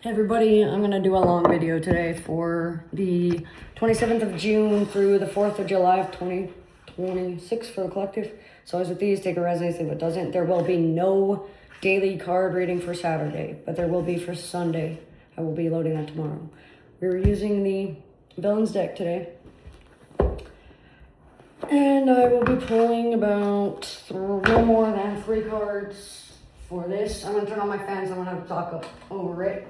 Hey everybody, I'm going to do a long video today for the 27th of June through the 4th of July of 2026 for the collective. So as with these, take a resonance if it doesn't. There will be no daily card reading for Saturday, but there will be for Sunday. I will be loading that tomorrow. We're using the Villains deck today. And I will be pulling about no more than 3 cards for this. I'm going to turn on my fans. I'm going to talk up over it.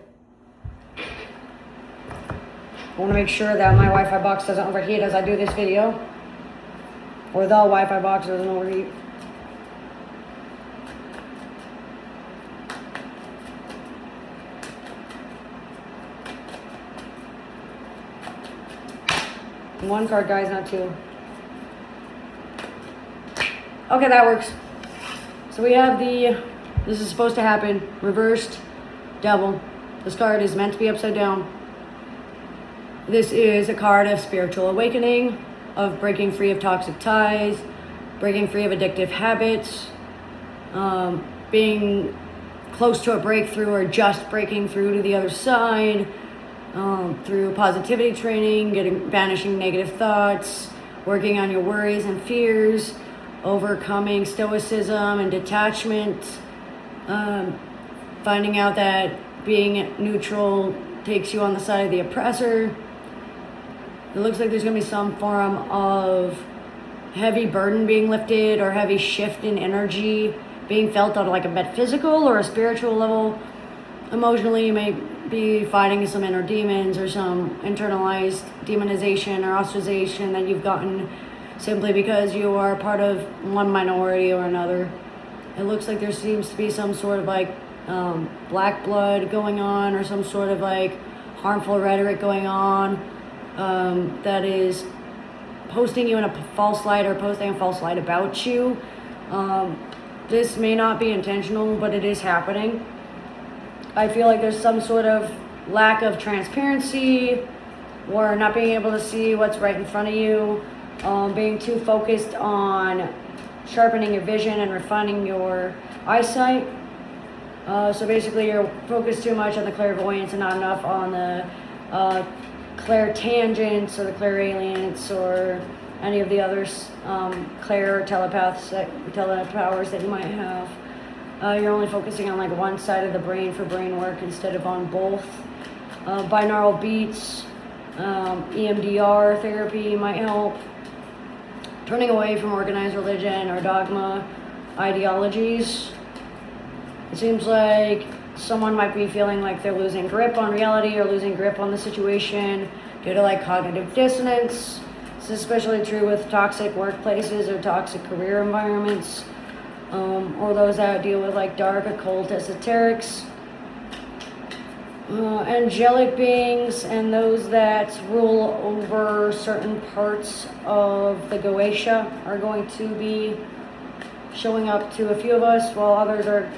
I want to make sure that my Wi-Fi box doesn't overheat as I do this video. Or the Wi-Fi box doesn't overheat. One card, guys, not two. Okay, that works. So we have this is supposed to happen, reversed devil. This card is meant to be upside down. This is a card of spiritual awakening, of breaking free of toxic ties, breaking free of addictive habits, being close to a breakthrough or just breaking through to the other side, through positivity training, banishing negative thoughts, working on your worries and fears, overcoming stoicism and detachment, finding out that being neutral takes you on the side of the oppressor. It looks like there's going to be some form of heavy burden being lifted or heavy shift in energy being felt on like a metaphysical or a spiritual level. Emotionally, you may be fighting some inner demons or some internalized demonization or ostracization that you've gotten simply because you are part of one minority or another. It looks like there seems to be some sort of like black blood going on or some sort of like harmful rhetoric going on. That is posting you in a false light or posting a false light about you. This may not be intentional, but it is happening. I feel like there's some sort of lack of transparency or not being able to see what's right in front of you, being too focused on sharpening your vision and refining your eyesight. So basically you're focused too much on the clairvoyance and not enough on the clairtangents or the clairalience or any of the others, clair powers that you might have. You're only focusing on like one side of the brain for brain work instead of on both. Binaural beats, EMDR therapy might help. Turning away from organized religion or dogma ideologies. It seems like someone might be feeling like they're losing grip on reality or losing grip on the situation due to like cognitive dissonance. This is especially true with toxic workplaces or toxic career environments, or those that deal with like dark occult esoterics. Angelic beings and those that rule over certain parts of the Goetia are going to be showing up to a few of us, while others are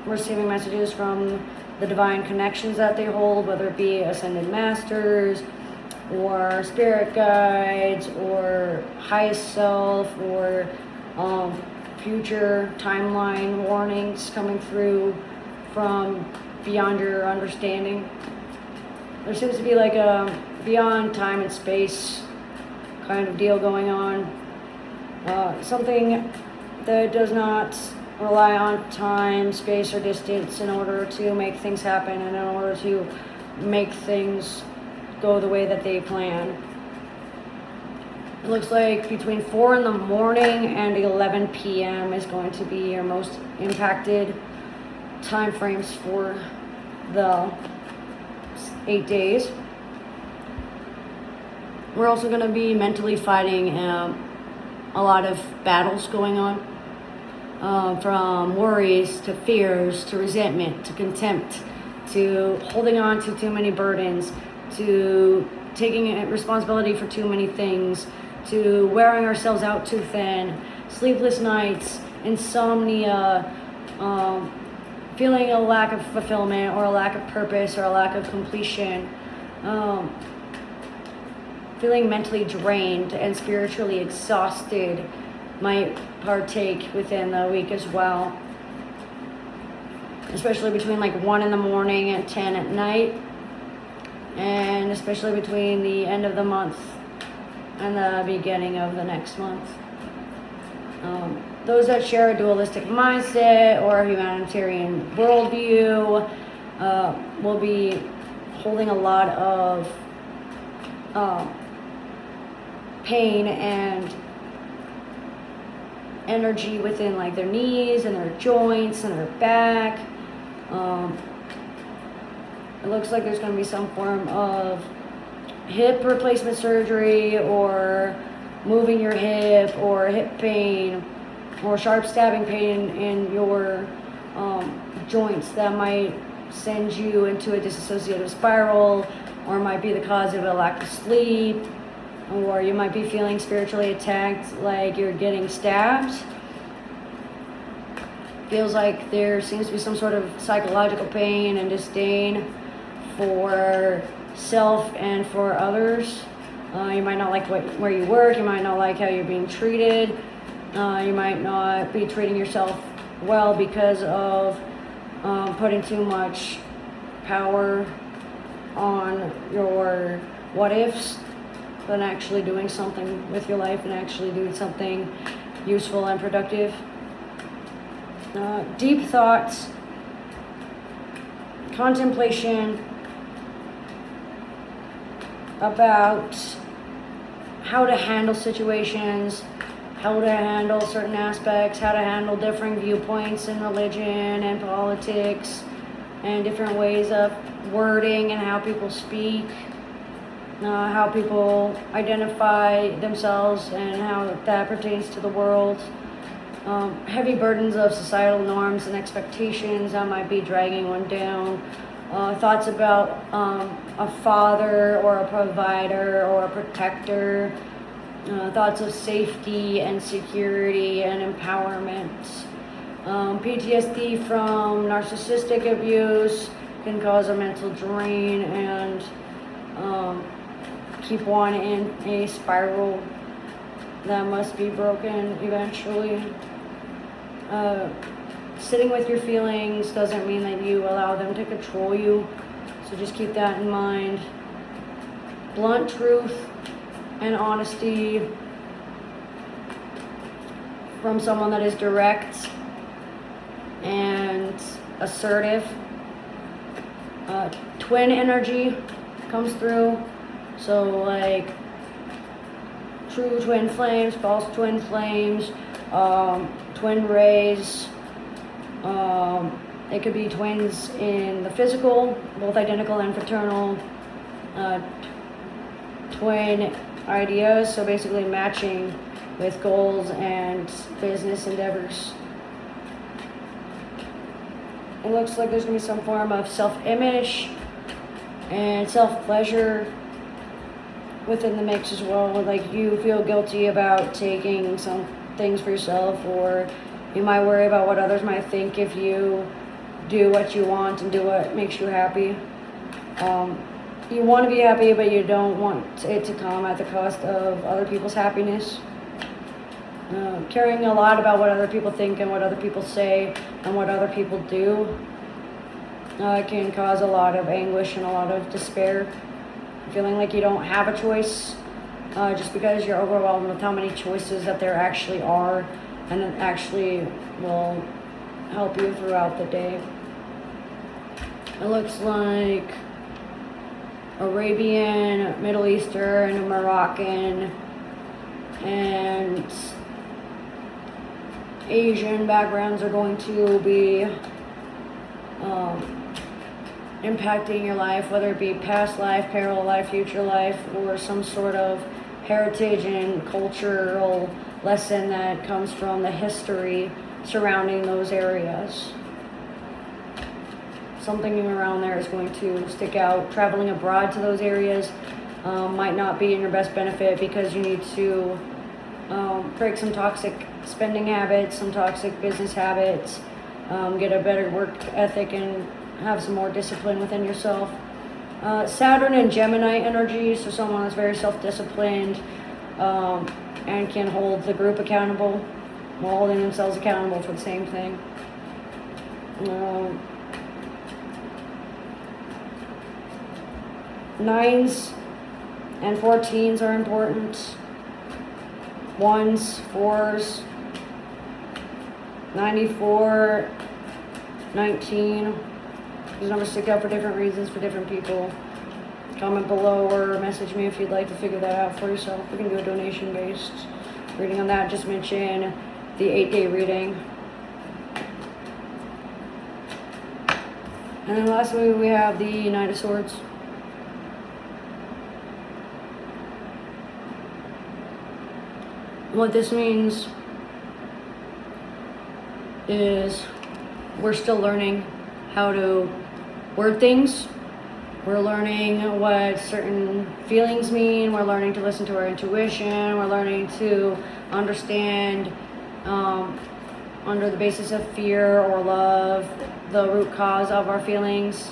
receiving messages from the divine connections that they hold, whether it be ascended masters or spirit guides or highest self or future timeline warnings coming through from beyond your understanding. There seems to be like a beyond time and space kind of deal going on. Something that does not rely on time, space, or distance in order to make things happen and in order to make things go the way that they plan. It looks like between 4 in the morning and 11 p.m. is going to be your most impacted time frames for the 8 days. We're also going to be mentally fighting a lot of battles going on. From worries to fears to resentment to contempt to holding on to too many burdens to taking responsibility for too many things to wearing ourselves out too thin, sleepless nights, insomnia, feeling a lack of fulfillment or a lack of purpose or a lack of completion, feeling mentally drained and spiritually exhausted might partake within the week as well. especially between like 1 in the morning and 10 at night, and especially between the end of the month and the beginning of the next month. Those that share a dualistic mindset or a humanitarian worldview will be holding a lot of pain and energy within like their knees and their joints and their back. It looks like there's going to be some form of hip replacement surgery, or moving your hip, or hip pain, or sharp stabbing pain in your joints that might send you into a dissociative spiral, or might be the cause of a lack of sleep, or you might be feeling spiritually attacked, like you're getting stabbed. Feels like there seems to be some sort of psychological pain and disdain for self and for others. You might not like where you work, you might not like how you're being treated, you might not be treating yourself well because of putting too much power on your what ifs than actually doing something with your life and actually doing something useful and productive. Deep thoughts, contemplation about how to handle situations, how to handle certain aspects, how to handle differing viewpoints in religion and politics, and different ways of wording and how people speak, how people identify themselves and how that pertains to the world. Heavy burdens of societal norms and expectations that might be dragging one down. Thoughts about a father or a provider or a protector. Thoughts of safety and security and empowerment. PTSD from narcissistic abuse can cause a mental drain and keep one in a spiral that must be broken eventually. Sitting with your feelings doesn't mean that you allow them to control you, so just keep that in mind. Blunt truth and honesty from someone that is direct and assertive. Twin energy comes through, so like true twin flames, false twin flames, twin rays. It could be twins in the physical, both identical and fraternal. Twin ideas, so basically matching with goals and business endeavors. It looks like there's going to be some form of self-image and self-pleasure within the mix as well. Like you feel guilty about taking some things for yourself, or you might worry about what others might think if you do what you want and do what makes you happy. You want to be happy, but you don't want it to come at the cost of other people's happiness. Caring a lot about what other people think and what other people say and what other people do can cause a lot of anguish and a lot of despair. Feeling like you don't have a choice just because you're overwhelmed with how many choices that there actually are and that actually will help you throughout the day. It looks like Arabian, Middle Eastern, Moroccan, and Asian backgrounds are going to be impacting your life, whether it be past life, parallel life, future life, or some sort of heritage and cultural lesson that comes from the history surrounding those areas. Something around there is going to stick out. Traveling abroad to those areas might not be in your best benefit because you need to break some toxic spending habits, some toxic business habits, get a better work ethic, and have some more discipline within yourself. Saturn and Gemini energy, so someone that's very self-disciplined and can hold the group accountable while holding themselves accountable for the same thing. 9s and 14s are important. 1s, 4s, 94, 19. These numbers stick out for different reasons for different people. Comment below or message me if you'd like to figure that out for yourself. We can do a donation-based reading on that. Just mention the 8-day reading. And then lastly, we have the Knight of Swords. What this means is we're still learning how to word things. We're learning what certain feelings mean. We're learning to listen to our intuition. We're learning to understand under the basis of fear or love, the root cause of our feelings.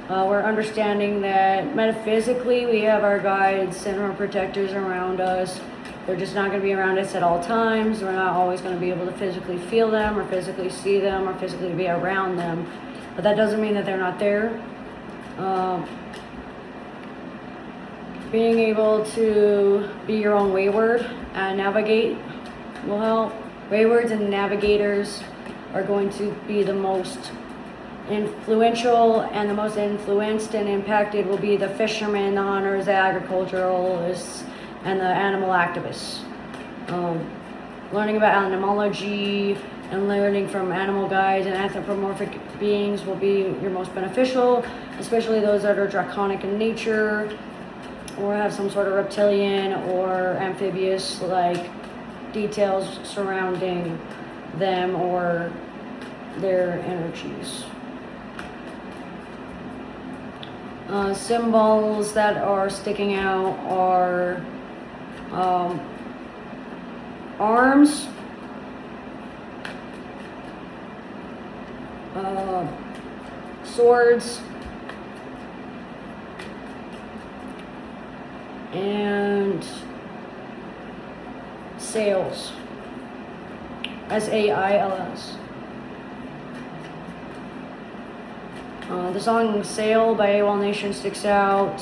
We're understanding that metaphysically we have our guides and our protectors around us. They're just not going to be around us at all times. We're not always going to be able to physically feel them or physically see them or physically be around them. But that doesn't mean that they're not there. Being able to be your own wayward and navigate will help. Waywards and navigators are going to be the most influential, and the most influenced and impacted will be the fishermen, the hunters, the agriculturalists, and the animal activists. Learning about animology and learning from animal guides and anthropomorphic beings will be your most beneficial, especially those that are draconic in nature or have some sort of reptilian or amphibious like details surrounding them or their energies. Symbols that are sticking out are arms, swords, and sails. S-A-I-L-S. The song Sail by AWOL Nation sticks out.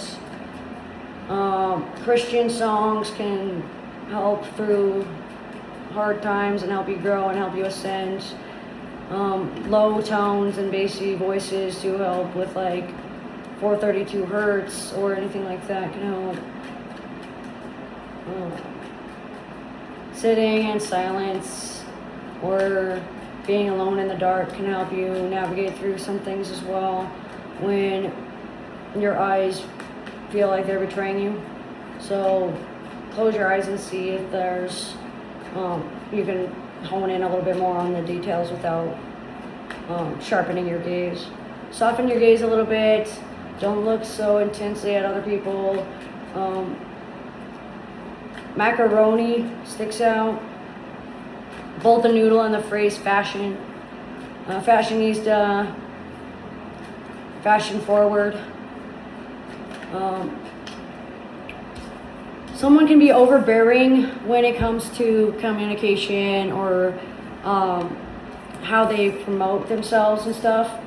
Christian songs can help through hard times and help you grow and help you ascend. Low tones and bassy voices to help with like 432 hertz or anything like that can help. Sitting in silence or being alone in the dark can help you navigate through some things as well when your eyes feel like they're betraying you. So close your eyes and see if there's, you can hone in a little bit more on the details without sharpening your gaze. Soften your gaze a little bit. Don't look so intensely at other people. Macaroni sticks out. Both the noodle and the phrase fashion. Fashionista. Fashion forward. Someone can be overbearing when it comes to communication or how they promote themselves and stuff.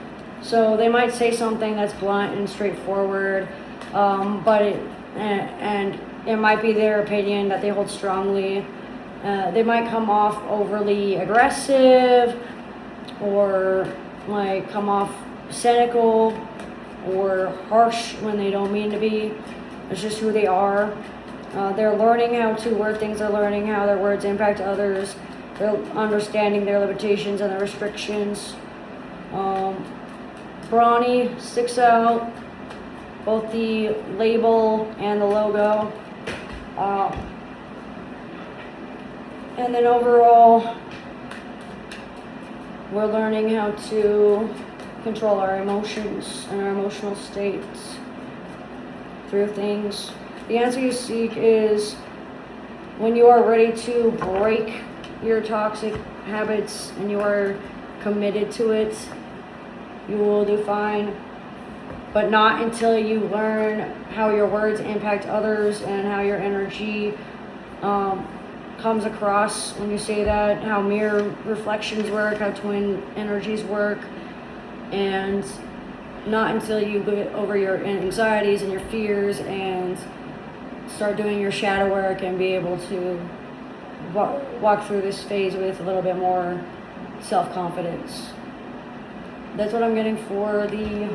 So they might say something that's blunt and straightforward, but it might be their opinion that they hold strongly. They might come off overly aggressive or like come off cynical or harsh when they don't mean to be. It's just who they are. They're learning how to word things. They're learning how their words impact others. They're understanding their limitations and their restrictions. Brawny sticks out, both the label and the logo. And then overall, we're learning how to control our emotions and our emotional states through things. The answer you seek is when you are ready to break your toxic habits and you are committed to it, you will do fine. But not until you learn how your words impact others and how your energy comes across when you say that, how mirror reflections work, how twin energies work, and not until you get over your anxieties and your fears and start doing your shadow work and be able to walk through this phase with a little bit more self-confidence. That's what I'm getting for the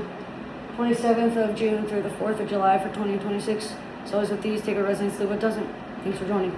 27th of June through the 4th of July for 2026. So as with these, take a resonance, leave what doesn't. Thanks for joining.